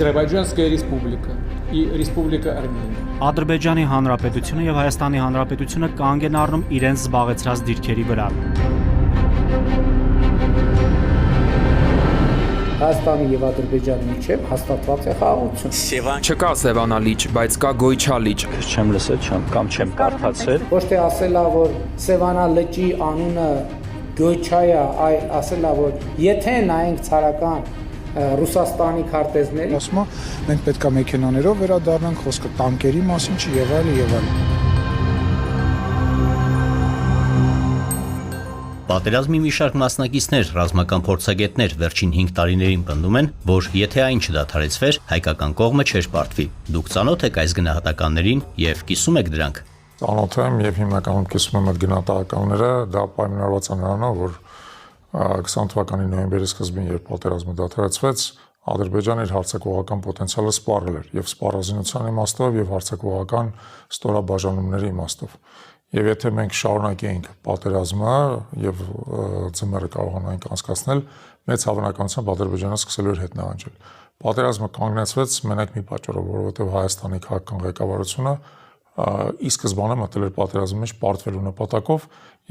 Азербайджанская республика и Республика Армения. Ադրբեջանի Հանրապետությունը եւ Հայաստանի Հանրապետությունը կանգ են առնում իրենց զբաղեցրած դիրքերի վրա։ Հայաստանի եւ Ադրբեջանի միջեւ հաստատված է խաղաղություն։ Չկա Սևանալիճ, բայց կա Գոյչալիճ։ Չեմ լսել, չեմ կարդացել։ Ոչ թե ասելա, որ Սևանա լճի անունը Գոյչա է, այլ ասելա, որ եթե նայենք ցարական Ռուսաստանի քարտեզների, ասում է, մենք պետք է մեքենաներով վերադառնանք, խոսքը տանկերի մասին չի եւ այլն։ Պատերազմի մի շարք մասնակիցներ, ռազմական փորձագետներ վերջին 5 տարիներին պնդում են, որ եթե այն չդադարեցվեր, հայկական կողմը չէր պարտվի։ Դուք ծանոթ եք այս գնահատականներին եւ կիսում եք դրանք։ Ծանոթ եմ եւ հիմնականում կիսում եմ այդ գնահատականները, դա պայմանավորված է նրանով, որ 20 թվականի նոյեմբերի սկզբին, երբ պատերազմը դադարեցվեց, Ադրբեջանը իր հարձակողական պոտենցիալը սպառել էր եւ սպառազինության իմաստով եւ հարձակողական ստորաբաժանումների իմաստով։ Եվ եթե մենք շարունակեինք պատերազմը եւ ծմերը կարողանայինք անցկացնել, մեծ հավանականությամբ Ադրբեջանը սկսելու էր հետ նահանջել։ Պատերազմը կանգնեցվեց մենակ մի պատճառով, որովհետեւ Հայաստանի քաղաքական ղեկավարությունը ի սկզբանե մտել էր պատերազմի մեջ պարտվելու նպատակով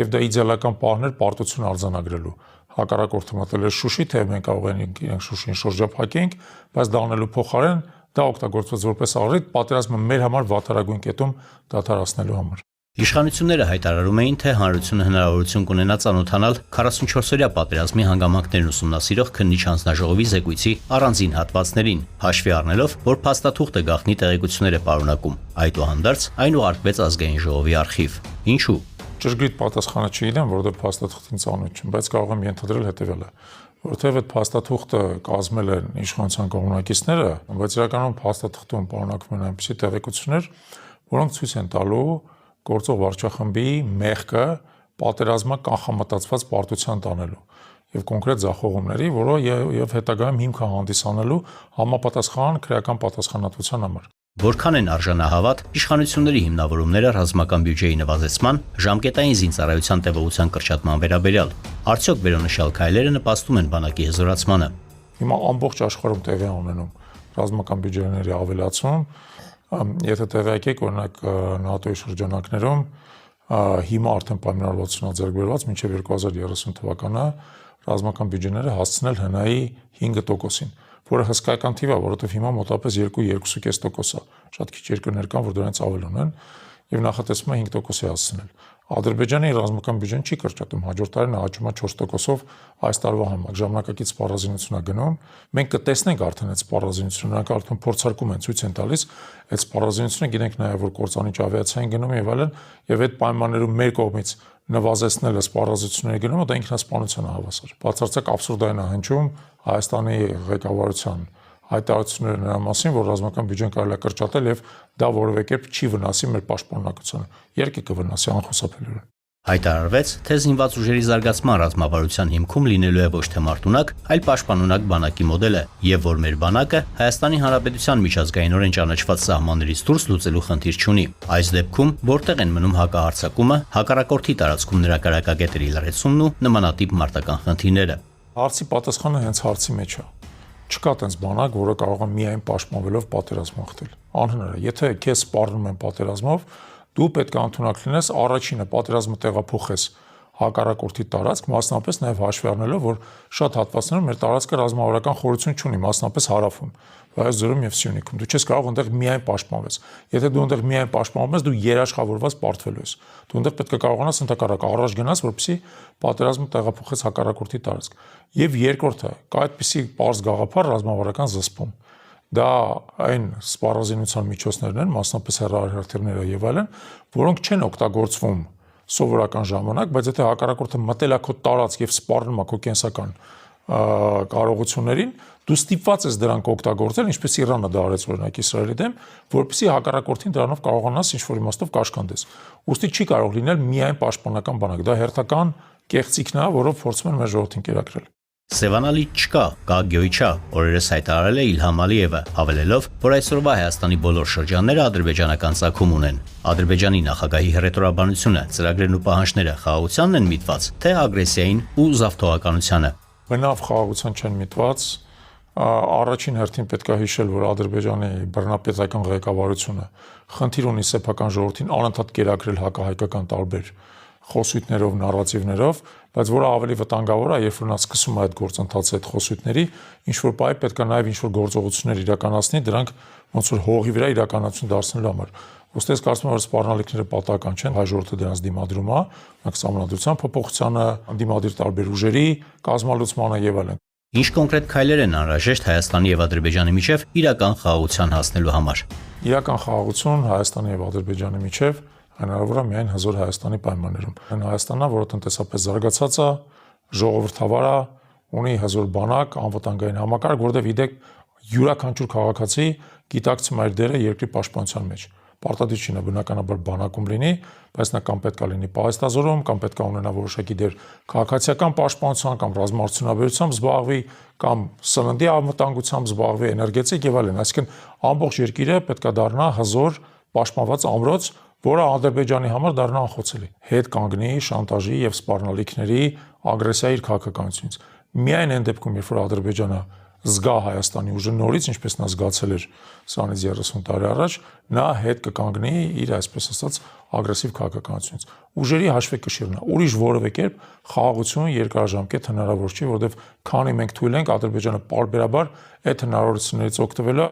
եւ դա իդեալական պահն էր պարտություն արձանագրելու։ Հակառակորդը մտել էր Շուշի, թե մենք կարող ենք իրենք Շուշին շրջափակենք, բայց դա անելու փոխարեն դա օգտագործվեց որպես առիթ պատերազմը մեր համար վատարագույն կետում դադարեցնելու համար։ Իշխանությունները հայտարարում էին, թե հանրությունը հնարավորություն կունենա ծանոթանալ 44-օրյա պատերազմի հանգամանքներն ուսումնասիրող քննիչ հանձնաժողովի զեկույցի առանձին հատվածներին, հաշվի առնելով, որ փաստաթուղթը գաղտնի տեղեկություններ է պարունակում։ Այդուհանդերձ այն ուղարկվեց ազգային ժողովի արխիվ։ Ինչու՞։ Ճշգրիտ պատասխանը չգիտեմ, որովհետև փաստաթղթին ծանոթ չեմ, բայց կարող եմ ենթադրել հետևյալը, որովհետև այդ փաստաթուղթը կազմել են իշխանության կողմնակիցները, բայց իրականում փաստաթղթում պարունակվում են այնպիսի տեղեկություններ, որոնք ցույց են տալու գործող վարչախմբի մեղքը պատերազմը կանխամտածված պարտության տանելու եւ կոնկրետ ձախողումների, որը եւ հետագայում հիմք հանդիսանելու համապատասխան քրեական պատասխանատվության համար։ Որքան են արժանահավատ իշխանությունների հիմնավորումները ռազմական բյուջեի նվազեցման, ժամկետային զինծառայության տևողության կրճատման վերաբերյալ, արդյոք վերոնշյալ քայլերը նպաստում են բանակի հզորացմանը։ Հիմա ամբողջ աշխարհում տեղի է ունենում ռազմական բյուջեների ավելացում։ Եթե տեղյակ եք, օրինակ ՆԱՏՕ-ի շրջանակներում հիմա արդեն պայմանավորվածություն ձեռք բերված մինչև 2030 թվականը ռազմական բյուջեները հասցնել ՀՆԱ-ի 5%-ին, որը հսկայական թիվ է, որովհետև հիմա մոտավորապես 2-2.5% է։ Շատ քիչ երկրներ կան, որ դրանից ավել ունեն եւ նախատեսվում է 5% է հասցնել։ Ադրբեջանի ռազմական բյուջեն չի կրճատում, հաջորդ տարի նա աճում է 4%-ով այս տարվա համեմատ, ժամանակակից սպառազինություն է գնում։ Մենք կտեսնենք արդեն այդ սպառազինությունը, նրանք արդեն փորձարկում են, ցույց են տալիս այդ սպառազինությունը, գիտենք նաեւ որ կործանիչ ավիացիա են գնում եւ այլն, եւ այդ պայմաններում մեր կողմից նվազեցնելը սպառազինությունների գնումը դա ինքնասպանության է հավասար։ Բացարձակ աբսուրդային է հնչում Հայաստանի ղեկավարության հայտարարությունները նրա մասին, որ ռազմական բյուջեն կարելի է կրճատել եւ դա որևէ կերպ չի վնասի մեր պաշտպաննակությանը։ Երկը կվնասի անխուսափելիորեն։ Հայտարարվեց, թե զինված ուժերի զարգացման ռազմավարության հիմքում լինելու է ոչ թե մարտունակ, այլ պաշտպանունակ բանակի մոդելը, եւ որ մեր բանակը Հայաստանի Հանրապետության միջազգայինորեն ճանաչված սահմաններից դուրս լուծելու խնդիր չունի։ Այս դեպքում որտեղ են մնում հակահարձակումը, հակառակորդի տարածքում նրա կարակագետերի լրացումն ու նմանատիպ մարտական խնդիրները։ Հարցի պատասխանը հենց հարցի մեջ է։ Չկա տենց բանակ, որը կարող է միայն պաշտպանվելով պատերազմ հաղթել։ Անհնար է, եթե քեզ սպառնում են պատերազմով, դու պետք է ընդունակ լինես առաջինը պատերազմը տեղափոխես հակառակորդի տարածք, մասնապես նաև հաշվի առնելով, որ շատ հատվածներում մեր տարածքը ռազմավարական խորություն չունի, մասնապես հարավում, Վայոց եւ Սյունիքում։ Դու չես կարող այնտեղ միայն պաշտպանվես։ Եթե դու այնտեղ միայն պաշտպանվում ես, դու երաշխավորված պարտվելու ես։ Դու այնտեղ պետք է կարողանաս ընդհակառակ առաջ գնաս, որպեսզի պատերազմը տեղափոխես հակառակորդի տարածք։ Եվ երկրորդը, կա այդպիսի པարզ գաղափար ռազմավարական զսպում։ Դա այն սպառազինության միջոցներն են, մասնապես հեռահրթիռները եւ այլն, որոնք չեն օգտագործվում սովորական ժամանակ, բայց եթե հակառակորդը մտել է քո տարածք եւ սպառնում է քո կենսական կարողություններին, դու ստիպված ես դրանք օգտագործել, ինչպես Իրանը դա արեց օրինակ Իսրայելի դեմ, որպեսզի հակառակորդին դրանով կարողանաս ինչ-որ իմաստով կաշկանդես։ Ուստի չի կարող լինել միայն պաշտպանական բանակ, դա հերթական կեղծիքն է, որով փորձում են մեր ժողովրդին կերակրել։ Սևանալիճ չկա, կա Գյոյչա, օրերս հայտարարել է Իլհամ Ալիևը, հավելելով, որ այսօրվա Հայաստանի բոլոր շրջանները ադրբեջանական ծագում ունեն։ Ադրբեջանի նախագահի հռետորաբանությունը, ծրագրերն ու պահանջները խաղաղությանն են միտված, թե ագրեսիային ու զավթողականությանը։ Բնավ խաղաղության չեն միտված, Առաջին հերթին պետք է հիշել, որ Ադրբեջանի բռնապետական ղեկավարությունը խնդիր ունի սեփական ժողովրդին անընդհատ կերակրել հակահայկական տարբեր խոսույթներով, նարատիվներով, բայց որը ավելի վտանգավոր է, երբ որ նա սկսում է այդ գործընթացը այդ խոսույթների, ինչ որ բայ պետք է նաև ինչ որ գործողություններ իրականացնի, դրանք ոնց որ հողի վրա իրականացություն դարձնելու համար։ Ոստես կարծում եմ, որ սպառնալիքները պատահական չեն, հայ ժողովուրդը դրանց դիմադրում է, նախ սահմանադրության փոփոխությանը, անդիմադիր տարբեր ուժերի կազմալուծմանը եւ այլն։ Ինչ կոնկրետ քայլեր են անհրաժեշտ Հայաստանի եւ Ադրբեջանի միջև իրական խաղաղության հասնելու համար։ Իրական խաղաղություն Հայաստանի եւ Ադրբեջանի միջև հնարավոր է միայն հզոր Հայաստանի պայմաններում։ Այն Հայաստանն է, որը տնտեսապես զարգացած է, ժողովրդավար է, ունի հզոր բանակ, անվտանգային համակարգ, որտեղ իդեք յուրաքանչյուր քաղաքացի գիտակցում իր դերը երկրի պաշտպանության մեջ։ Պարտադիր չի նա բնականաբար բանակում լինի, բայց նա կամ պետք է լինի պահեստազորում, կամ պետք է ունենա որոշակի դեր քաղաքացիական պաշտպանության կամ ռազմարտությունաբերությամբ զբաղվի, կամ սննդի անվտանգությամբ զբաղվի, էներգետիկ եւ այլն։ Այսինքն ամբողջ երկիրը պետք է դառնա հզոր պաշտպանված ամրոց, որը Ադրբեջանի համար դառնա անխոցելի։ Հետ կանգնի շանտաժի եւ սպառնալիքների ագրեսիայի իր քաղաքականությունից։ Միայն այն դեպքում, երբ որ Ադրբեջանը զգա Հայաստանի ուժը նորից, ինչպես նա զգացել էր սրանից 30 տարի առաջ, նա հետ կկանգնի իր, այսպես ասած, ագրեսիվ քաղաքականությունից։ Ուժերի հաշվեկշիռն է, ուրիշ որևէ կերպ խաղաղություն երկարաժամկետ հնարավոր չի, որովհետև քանի մենք թույլ ենք Ադրբեջանը պարբերաբար այդ հնարավորություններից օգտվելու